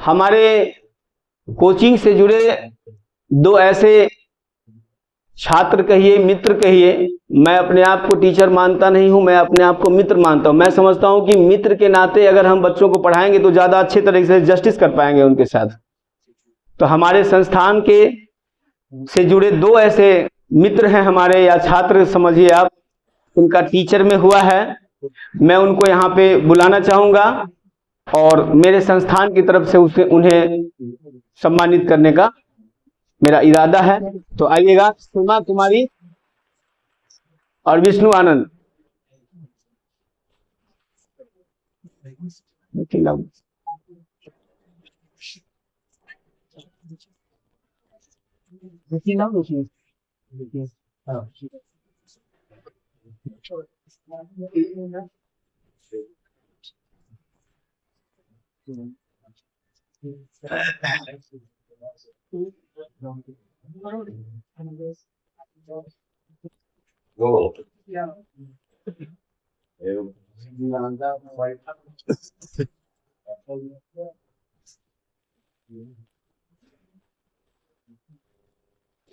हमारे कोचिंग से जुड़े दो ऐसे छात्र कहिए, मित्र कहिए, मैं अपने आप को टीचर मानता नहीं हूं, मैं अपने आप को मित्र मानता हूं। मैं समझता हूं कि मित्र के नाते अगर हम बच्चों को पढ़ाएंगे तो ज़्यादा अच्छे तरीके से जस्टिस कर पाएंगे उनके साथ। तो हमारे संस्थान के से जुड़े दो ऐसे मित्र हैं हमारे, या छात्र समझिए आप, उनका टीचर में हुआ है। मैं उनको यहाँ पे बुलाना चाहूँगा और मेरे संस्थान की तरफ से उन्हें सम्मानित करने का मेरा इरादा है। तो आइएगा, सीमा कुमारी और विष्णु आनंद।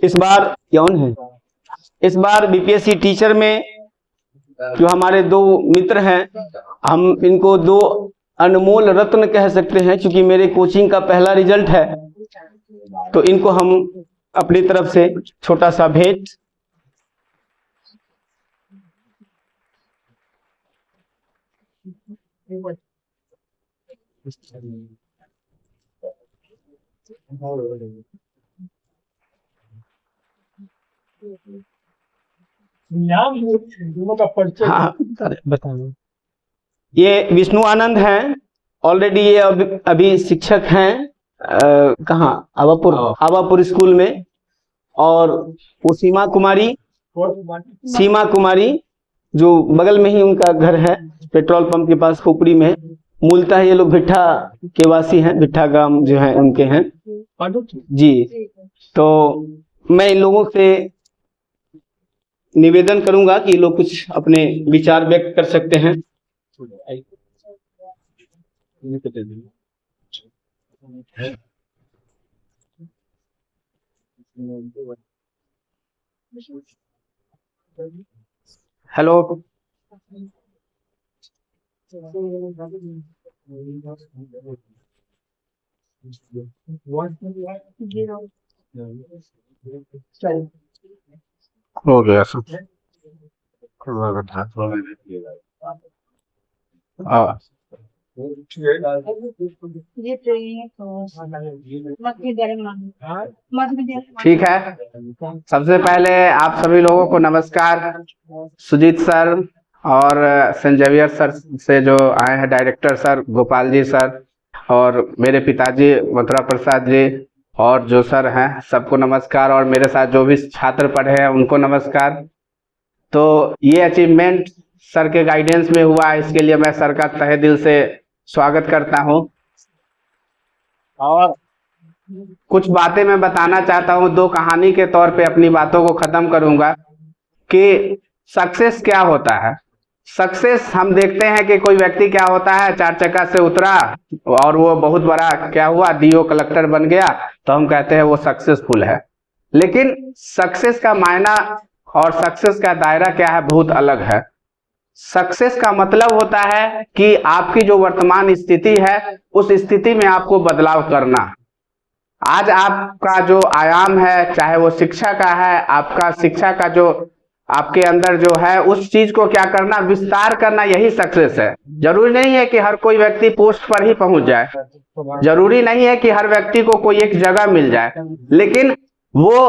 इस बार कौन है? इस बार बीपीएससी टीचर में जो हमारे दो मित्र हैं, हम इनको दो अनमोल रत्न कह सकते हैं, क्योंकि मेरे कोचिंग का पहला रिजल्ट है। तो इनको हम अपनी तरफ से छोटा सा भेंट। हाँ, बताओ। ये विष्णु आनंद हैं, ऑलरेडी ये अभी शिक्षक हैं कहाँ, आवापुर स्कूल में। और वो सीमा कुमारी जो बगल में ही उनका घर है, पेट्रोल पंप के पास खोपड़ी में। मूलतः ये लोग भिट्ठा के वासी हैं, भिट्ठा गांव जो है उनके हैं जी। तो मैं इन लोगों से निवेदन करूंगा कि लोग कुछ अपने विचार व्यक्त कर सकते हैं। हेलो, हो गया सब। ठीक है, सबसे पहले आप सभी लोगों को नमस्कार। सुजीत सर और सेंट जेवियर सर से जो आए हैं director sir Gopal ji sir, और मेरे पिताजी मथुरा प्रसाद जी, और जो सर हैं सबको नमस्कार, और मेरे साथ जो भी छात्र पढ़े हैं उनको नमस्कार। तो ये अचीवमेंट सर के गाइडेंस में हुआ है, इसके लिए मैं सर का तहे दिल से स्वागत करता हूं। और कुछ बातें मैं बताना चाहता हूं, दो कहानी के तौर पे अपनी बातों को खत्म करूंगा कि सक्सेस क्या होता है। सक्सेस हम देखते हैं कि कोई व्यक्ति क्या होता है, 4 चक्का से उतरा और वो बहुत बड़ा क्या हुआ, डीओ कलेक्टर बन गया, तो हम कहते हैं वो सक्सेसफुल है। लेकिन सक्सेस का मायना और सक्सेस का दायरा क्या है, बहुत अलग है। सक्सेस का मतलब होता है कि आपकी जो वर्तमान स्थिति है उस स्थिति में आपको बदलाव करना। आज आपका जो आयाम है, चाहे वो शिक्षा का है, आपका शिक्षा का जो आपके अंदर जो है उस चीज को क्या करना, विस्तार करना, यही सक्सेस है। जरूरी नहीं है कि हर कोई व्यक्ति पोस्ट पर ही पहुंच जाए, जरूरी नहीं है कि हर व्यक्ति को कोई एक जगह मिल जाए, लेकिन वो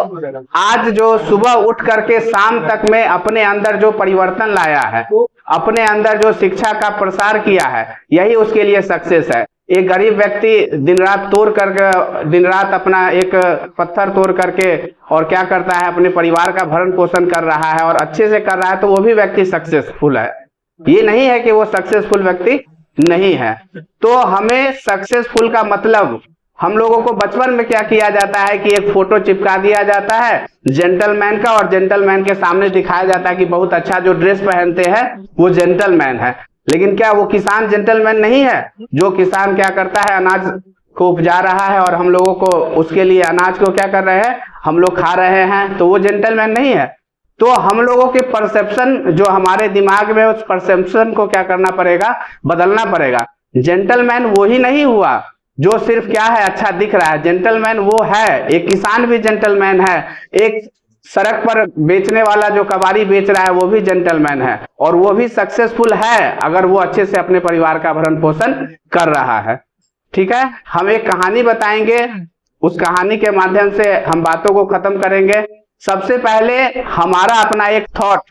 आज जो सुबह उठ करके शाम तक में अपने अंदर जो परिवर्तन लाया है, अपने अंदर जो शिक्षा का प्रसार किया है, यही उसके लिए सक्सेस है। एक गरीब व्यक्ति दिन रात अपना एक पत्थर तोड़ करके और क्या करता है, अपने परिवार का भरण पोषण कर रहा है और अच्छे से कर रहा है, तो वो भी व्यक्ति सक्सेसफुल है। ये नहीं है कि वो सक्सेसफुल व्यक्ति नहीं है। तो हमें सक्सेसफुल का मतलब, हम लोगों को बचपन में क्या किया जाता है कि एक फोटो चिपका दिया जाता है जेंटलमैन का, और जेंटलमैन के सामने दिखाया जाता है कि बहुत अच्छा जो ड्रेस पहनते हैं वो जेंटलमैन है। लेकिन क्या वो किसान जेंटलमैन नहीं है? जो किसान क्या करता है, अनाज को उपजा रहा है और हम लोगों को उसके लिए अनाज को क्या कर रहे हैं, हम लोग खा रहे हैं, तो वो जेंटलमैन नहीं है। तो हम लोगों के परसेप्शन जो हमारे दिमाग में, उस परसेप्शन को क्या करना पड़ेगा, बदलना पड़ेगा। जेंटलमैन वो ही नहीं हुआ जो सिर्फ क्या है, अच्छा दिख रहा है। जेंटलमैन वो है, एक किसान भी जेंटलमैन है, एक सड़क पर बेचने वाला जो कबाड़ी बेच रहा है वो भी जेंटलमैन है, और वो भी सक्सेसफुल है अगर वो अच्छे से अपने परिवार का भरण पोषण कर रहा है। ठीक है, हम एक कहानी बताएंगे, उस कहानी के माध्यम से हम बातों को खत्म करेंगे। सबसे पहले हमारा अपना एक थॉट,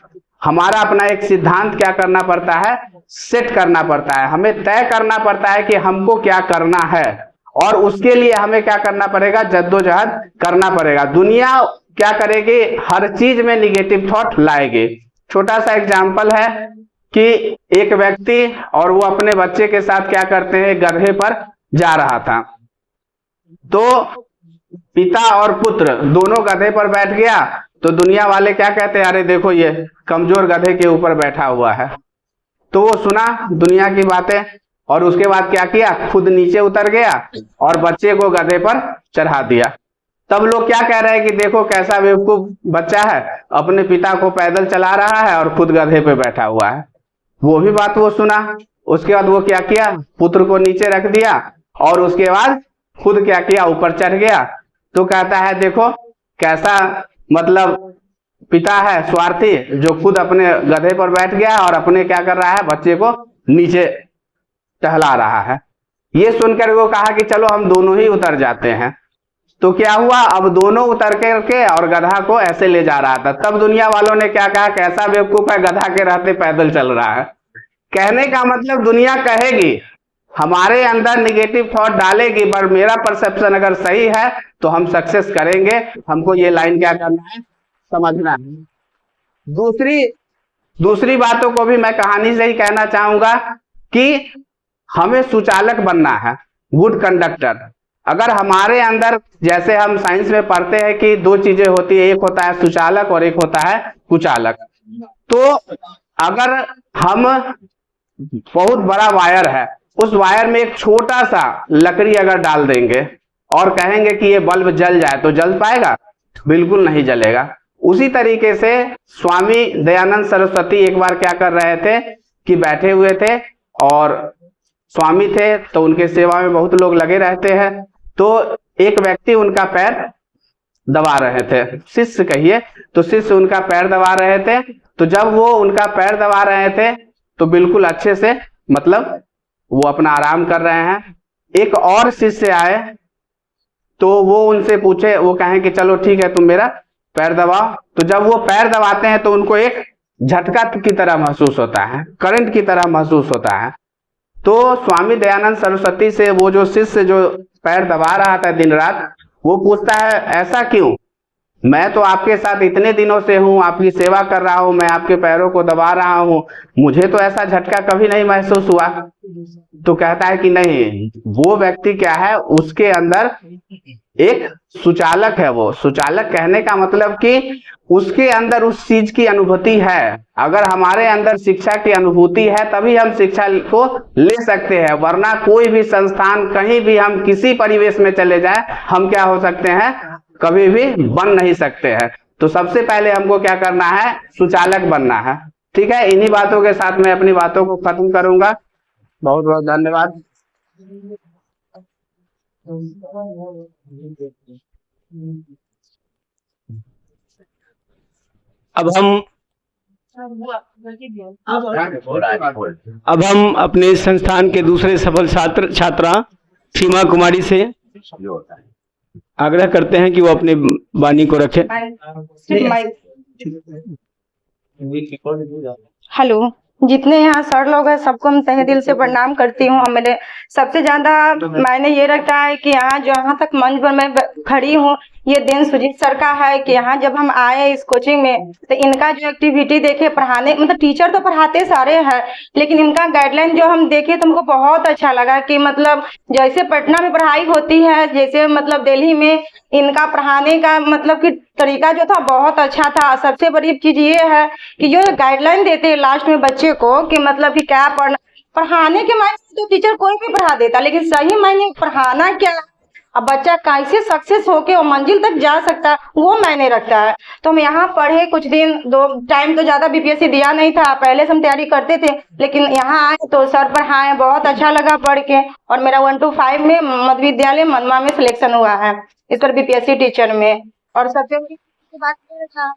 हमारा अपना एक सिद्धांत क्या करना पड़ता है, सेट करना पड़ता है। हमें तय करना पड़ता है कि हमको क्या करना है, और उसके लिए हमें क्या करना पड़ेगा, जद्दोजहद करना पड़ेगा। दुनिया क्या करेगी, हर चीज में निगेटिव थॉट लाएगी। छोटा सा एग्जाम्पल है कि एक व्यक्ति और वो अपने बच्चे के साथ क्या करते हैं, गधे पर जा रहा था। तो पिता और पुत्र दोनों गधे पर बैठ गया, तो दुनिया वाले क्या कहते हैं, अरे देखो ये कमजोर गधे के ऊपर बैठा हुआ है। तो वो सुना दुनिया की बातें, और उसके बाद क्या किया, खुद नीचे उतर गया और बच्चे को गधे पर चढ़ा दिया। तब लोग क्या कह रहे हैं कि देखो कैसा बेवकूफ बच्चा है, अपने पिता को पैदल चला रहा है और खुद गधे पे बैठा हुआ है। वो भी बात वो सुना, उसके बाद वो क्या किया, पुत्र को नीचे रख दिया और उसके बाद खुद क्या किया, ऊपर चढ़ गया। तो कहता है देखो कैसा मतलब पिता है स्वार्थी, जो खुद अपने गधे पर बैठ गया और अपने क्या कर रहा है, बच्चे को नीचे टहला रहा है। ये सुनकर वो कहा कि चलो हम दोनों ही उतर जाते हैं। तो क्या हुआ, अब दोनों उतर करके और गधा को ऐसे ले जा रहा था। तब दुनिया वालों ने क्या कहा, कैसा बेवकूफ है, गधा के रहते पैदल चल रहा है। कहने का मतलब दुनिया कहेगी, हमारे अंदर निगेटिव थॉट डालेगी, पर मेरा परसेप्शन अगर सही है तो हम सक्सेस करेंगे। हमको ये लाइन क्या करना है, समझना है। दूसरी बातों को भी मैं कहानी से ही कहना चाहूंगा कि हमें सुचालक बनना है, गुड कंडक्टर। अगर हमारे अंदर, जैसे हम साइंस में पढ़ते हैं कि दो चीजें होती है, एक होता है सुचालक और एक होता है कुचालक। तो अगर हम, बहुत बड़ा वायर है, उस वायर में एक छोटा सा लकड़ी अगर डाल देंगे और कहेंगे कि ये बल्ब जल जाए, तो जल पाएगा? बिल्कुल नहीं जलेगा। उसी तरीके से स्वामी दयानंद सरस्वती एक बार क्या कर रहे थे कि बैठे हुए थे और स्वामी थे, तो उनके सेवा में बहुत लोग लगे रहते हैं। तो एक व्यक्ति उनका पैर दबा रहे थे, शिष्य कहिए, तो शिष्य उनका पैर दबा रहे थे। तो जब वो उनका पैर दबा रहे थे तो बिल्कुल अच्छे से, मतलब वो अपना आराम कर रहे हैं। एक और शिष्य आए तो वो उनसे पूछे, वो कहें कि चलो ठीक है तुम मेरा पैर दबाओ। तो जब वो पैर दबाते हैं तो उनको एक झटका की तरह महसूस होता है, करंट की तरह महसूस होता है। तो स्वामी दयानंद सरस्वती से वो जो शिष्य जो पैर दबा रहा था दिन रात, वो पूछता है ऐसा क्यों, मैं तो आपके साथ इतने दिनों से हूँ, आपकी सेवा कर रहा हूँ, मैं आपके पैरों को दबा रहा हूँ, मुझे तो ऐसा झटका कभी नहीं महसूस हुआ। तो कहता है कि नहीं, वो व्यक्ति क्या है, उसके अंदर एक सुचालक है। वो सुचालक कहने का मतलब कि उसके अंदर उस चीज की अनुभूति है। अगर हमारे अंदर शिक्षा की अनुभूति है तभी हम शिक्षा को ले सकते हैं, वरना कोई भी संस्थान, कहीं भी हम किसी परिवेश में चले जाए, हम क्या हो सकते हैं, कभी भी बन नहीं सकते हैं। तो सबसे पहले हमको क्या करना है, सुचालक बनना है। ठीक है, इन्हीं बातों के साथ मैं अपनी बातों को खत्म करूंगा। बहुत बहुत धन्यवाद। अब हम अपने संस्थान के दूसरे सफल छात्रा सीमा कुमारी से आग्रह करते हैं कि वो अपने वाणी को रखें। हेलो, जितने यहाँ सर लोग हैं सबको हम तहे दिल से प्रणाम करती हूँ। मेरे सबसे ज्यादा मायने ये रखता है कि जहाँ तक मंच पर मैं खड़ी हूँ, ये दिन सुजीत सर का है कि यहाँ जब हम आए इस कोचिंग में तो इनका जो एक्टिविटी देखे, पढ़ाने, मतलब टीचर तो पढ़ाते सारे हैं, लेकिन इनका गाइडलाइन जो हम देखे तो हमको बहुत अच्छा लगा कि मतलब जैसे पटना में पढ़ाई होती है, जैसे मतलब दिल्ली में, इनका पढ़ाने का मतलब कि तरीका जो था बहुत अच्छा था। सबसे बड़ी चीज ये है कि जो गाइडलाइन देते हैं लास्ट में बच्चे को कि मतलब कि क्या पढ़ाने के मायने में तो टीचर कोई भी पढ़ा देता, लेकिन सही मायने पढ़ाना क्या है, अब बच्चा कैसे सक्सेस होके वो मंजिल तक जा सकता है, वो मायने रखता है। तो हम यहाँ पढ़े कुछ दिन, 2 टाइम तो ज़्यादा बीपीएससी दिया नहीं था, पहले से हम तैयारी करते थे, लेकिन यहाँ आए तो सर पढ़ाए, बहुत अच्छा लगा पढ़ के, और मेरा 1 to 5 में मध्य विद्यालय मनवा में सिलेक्शन हुआ है इस पर बीपीएससी टीचर में। और सबसे बड़ी बात ये था,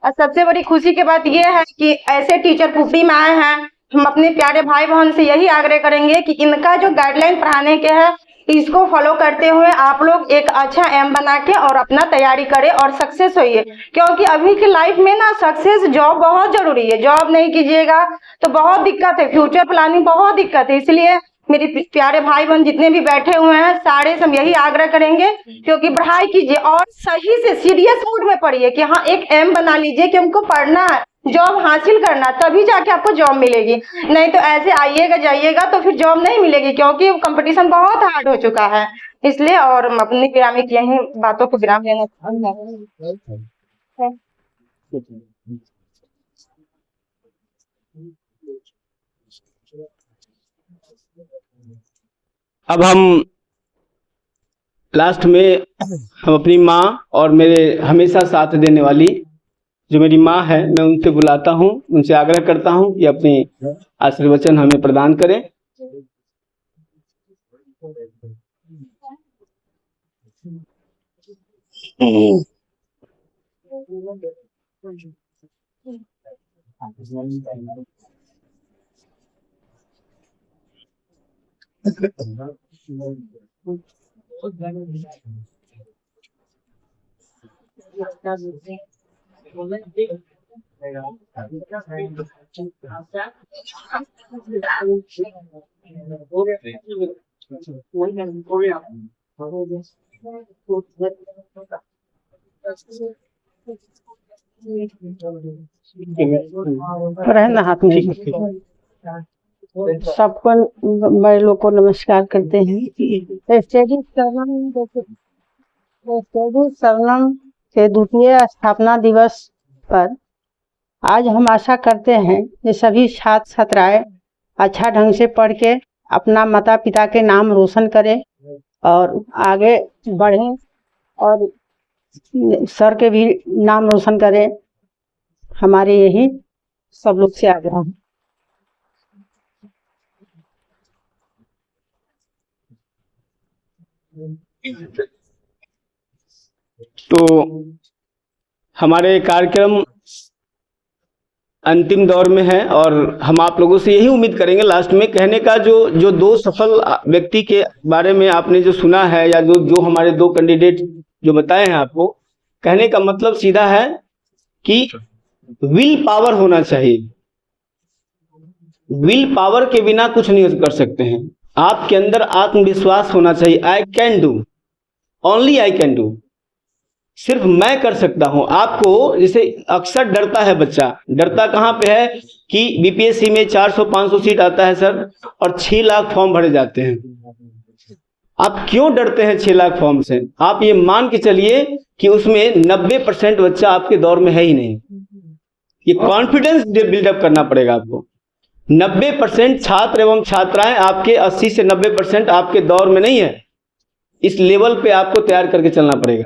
और सबसे बड़ी खुशी की बात ये है कि ऐसे टीचर पुपरी में आए हैं। हम अपने प्यारे भाई बहन से यही आग्रह करेंगे कि इनका जो गाइडलाइन पढ़ाने के है, इसको फॉलो करते हुए आप लोग एक अच्छा एम बना के और अपना तैयारी करें और सक्सेस होइए, क्योंकि अभी की लाइफ में ना सक्सेस जॉब बहुत जरूरी है। जॉब नहीं कीजिएगा तो बहुत दिक्कत है, फ्यूचर प्लानिंग बहुत दिक्कत है। इसलिए मेरे प्यारे भाई बहन जितने भी बैठे हुए हैं, सारे से हम यही आग्रह करेंगे, क्योंकि पढ़ाई कीजिए और सही से सीरियस मूड में पढ़िए कि हाँ एक एम बना लीजिए कि हमको पढ़ना है, जॉब हासिल करना, तभी जाके आपको जॉब मिलेगी। नहीं तो ऐसे आइएगा जाइएगा तो फिर जॉब नहीं मिलेगी, क्योंकि कंपटीशन बहुत हार्ड हो चुका है। इसलिए और हम अपनी विराम की यही बातों को विराम देना चाहूँगा। अब हम लास्ट में हम अपनी माँ और मेरे हमेशा साथ देने वाली जो मेरी माँ है, मैं उनसे बुलाता हूँ, उनसे आग्रह करता हूँ कि अपनी आशीर्वचन हमें प्रदान करें। रहना हाथ में। सबको बड़े लोग को नमस्कार करते हैं। स्टडी शरणम के द्वितीय स्थापना दिवस पर आज हम आशा करते हैं कि सभी छात्र छात्राएं अच्छा ढंग से पढ़ के अपना माता पिता के नाम रोशन करें और आगे बढ़ें और सर के भी नाम रोशन करें। हमारे यही सब लोग से आग्रह है। तो हमारे कार्यक्रम अंतिम दौर में है और हम आप लोगों से यही उम्मीद करेंगे लास्ट में कहने का, जो 2 सफल व्यक्ति के बारे में आपने जो सुना है या जो हमारे 2 कैंडिडेट जो बताए हैं आपको, कहने का मतलब सीधा है कि विल पावर होना चाहिए। विल पावर के बिना कुछ नहीं कर सकते हैं। आपके अंदर आत्मविश्वास होना चाहिए। I can do, only I can do, सिर्फ मैं कर सकता हूं। आपको जैसे अक्सर डरता है बच्चा, डरता कहाँ पे है कि बीपीएससी में 400-500 सीट आता है सर और 6 लाख फॉर्म भरे जाते हैं। आप क्यों डरते हैं 6 लाख फॉर्म से? आप ये मान के चलिए कि उसमें 90% बच्चा आपके दौर में है ही नहीं। ये कॉन्फिडेंस बिल्डअप करना पड़ेगा आपको। 90% छात्र एवं छात्राएं आपके 80 से 90% आपके दौर में नहीं है। इस लेवल पे आपको तैयार करके चलना पड़ेगा।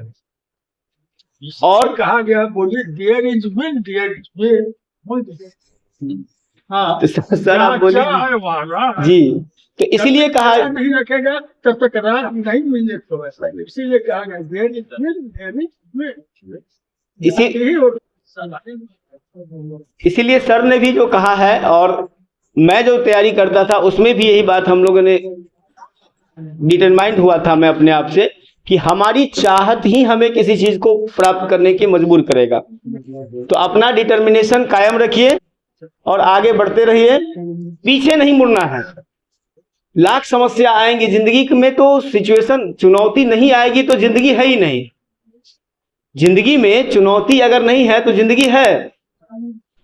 और कहा गया बोलिए there is will, there is way. हाँ तो सर आप बोलिए जी। तो इसीलिए कहा नहीं रखेगा तब तक रात नहीं मिलने को, इसीलिए कहा गया there is will, there is way. इसीलिए सर ने भी जो कहा है और मैं जो तैयारी करता था उसमें भी यही बात हम लोगों ने डिटरमाइंड हुआ था मैं अपने आप से कि हमारी चाहत ही हमें किसी चीज को प्राप्त करने की मजबूर करेगा। तो अपना डिटर्मिनेशन कायम रखिए और आगे बढ़ते रहिए, पीछे नहीं मुड़ना है। लाख समस्या आएंगी जिंदगी में, तो सिचुएशन चुनौती नहीं आएगी तो जिंदगी है ही नहीं। जिंदगी में चुनौती अगर नहीं है तो जिंदगी है।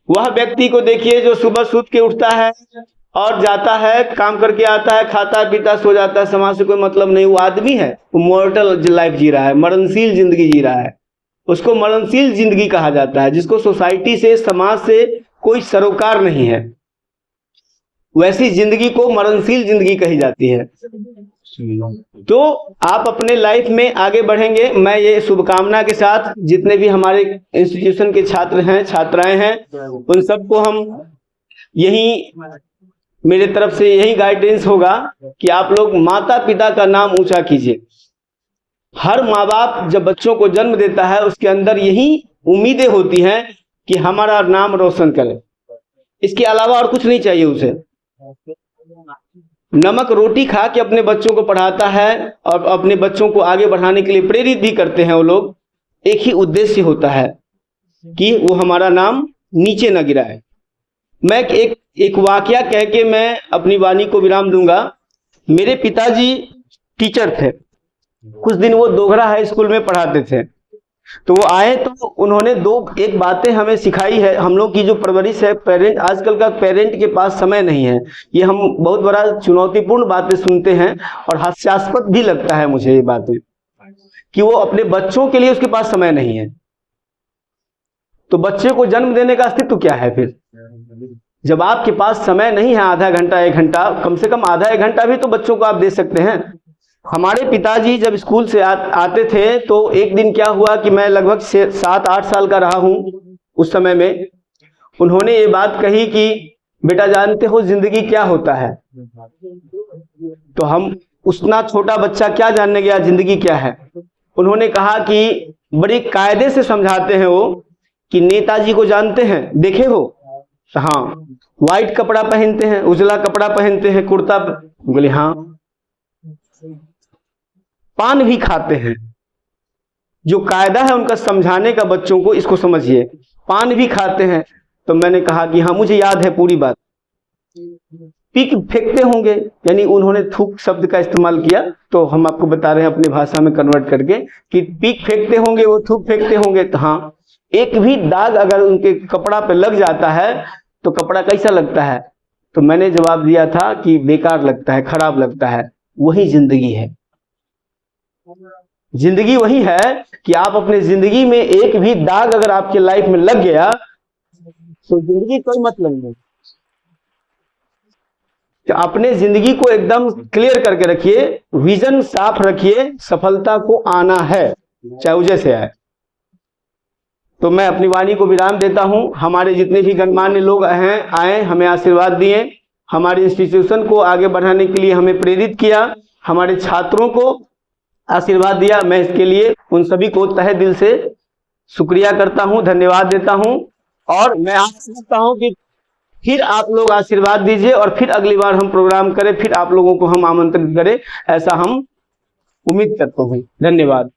वह व्यक्ति को देखिए जो सुबह सूत के उठता है और जाता है, काम करके आता है, खाता है, पीता, सो जाता है, समाज से कोई मतलब नहीं। वो आदमी है, वो मॉर्टल लाइफ जी रहा है, मरणशील जिंदगी जी रहा है। उसको मरणशील जिंदगी कहा जाता है, जिसको सोसाइटी से, समाज से कोई सरोकार नहीं है। वैसी जिंदगी को मरणशील जिंदगी कही जाती है। तो आप अपने लाइफ में आगे बढ़ेंगे, मैं ये शुभकामना के साथ जितने भी हमारे इंस्टीट्यूशन के छात्र हैं, छात्राएं हैं, उन सबको हम यही, मेरे तरफ से यही गाइडेंस होगा कि आप लोग माता पिता का नाम ऊंचा कीजिए। हर माँ बाप जब बच्चों को जन्म देता है उसके अंदर यही उम्मीदें होती हैं कि हमारा नाम रोशन करे, इसके अलावा और कुछ नहीं चाहिए उसे। नमक रोटी खा के अपने बच्चों को पढ़ाता है और अपने बच्चों को आगे बढ़ाने के लिए प्रेरित भी करते हैं वो लोग। एक ही उद्देश्य होता है कि वो हमारा नाम नीचे न गिराए। मैं एक वाकया कह के मैं अपनी वाणी को विराम दूंगा। मेरे पिताजी टीचर थे, कुछ दिन वो दोघरा हाई स्कूल में पढ़ाते थे। तो वो आए तो उन्होंने एक बातें हमें सिखाई है। हम लोग की जो परवरिश है, पेरेंट, आजकल का पेरेंट के पास समय नहीं है। ये हम बहुत बड़ा चुनौतीपूर्ण बातें सुनते हैं और हास्यास्पद भी लगता है मुझे ये बातें, कि वो अपने बच्चों के लिए उसके पास समय नहीं है। तो बच्चे को जन्म देने का अस्तित्व क्या है फिर? जब आपके पास समय नहीं है आधा घंटा 1 घंटा, कम से कम आधा 1 घंटा भी तो बच्चों को आप दे सकते हैं। हमारे पिताजी जब स्कूल से आते थे तो एक दिन क्या हुआ कि मैं लगभग 7-8 साल का रहा हूँ उस समय में। उन्होंने ये बात कही कि बेटा जानते हो जिंदगी क्या होता है? तो हम उतना छोटा बच्चा क्या जानने गया जिंदगी क्या है। उन्होंने कहा कि बड़े कायदे से समझाते हैं वो कि नेताजी को जानते हैं, देखे हो? हाँ, व्हाइट कपड़ा पहनते हैं, उजला कपड़ा पहनते हैं, कुर्ता। बोले हाँ। पान भी खाते हैं। जो कायदा है उनका समझाने का बच्चों को, इसको समझिए, पान भी खाते हैं। तो मैंने कहा कि हाँ मुझे याद है पूरी बात। पीक फेंकते होंगे, यानी उन्होंने थूक शब्द का इस्तेमाल किया, तो हम आपको बता रहे हैं अपनी भाषा में कन्वर्ट करके कि पीक फेंकते होंगे, वो थूक फेंकते होंगे। तो हाँ, एक भी दाग अगर उनके कपड़ा पे लग जाता है तो कपड़ा कैसा लगता है? तो मैंने जवाब दिया था कि बेकार लगता है, खराब लगता है। वही जिंदगी है। जिंदगी वही है कि आप अपने जिंदगी में एक भी दाग अगर आपके लाइफ में लग गया तो जिंदगी कोई मतलब नहीं। तो अपने जिंदगी को एकदम क्लियर करके रखिए, विजन साफ रखिए, सफलता को आना है चाहे वो जैसे आए। तो मैं अपनी वाणी को विराम देता हूं। हमारे जितने भी गणमान्य लोग आए हमें आशीर्वाद दिए, हमारे इंस्टीट्यूशन को आगे बढ़ाने के लिए हमें प्रेरित किया, हमारे छात्रों को आशीर्वाद दिया। मैं इसके लिए उन सभी को तहे दिल से शुक्रिया करता हूं, धन्यवाद देता हूं। और मैं आशा करता हूं कि फिर आप लोग आशीर्वाद दीजिए और फिर अगली बार हम प्रोग्राम करें, फिर आप लोगों को हम आमंत्रित करें, ऐसा हम उम्मीद करते हैं। धन्यवाद।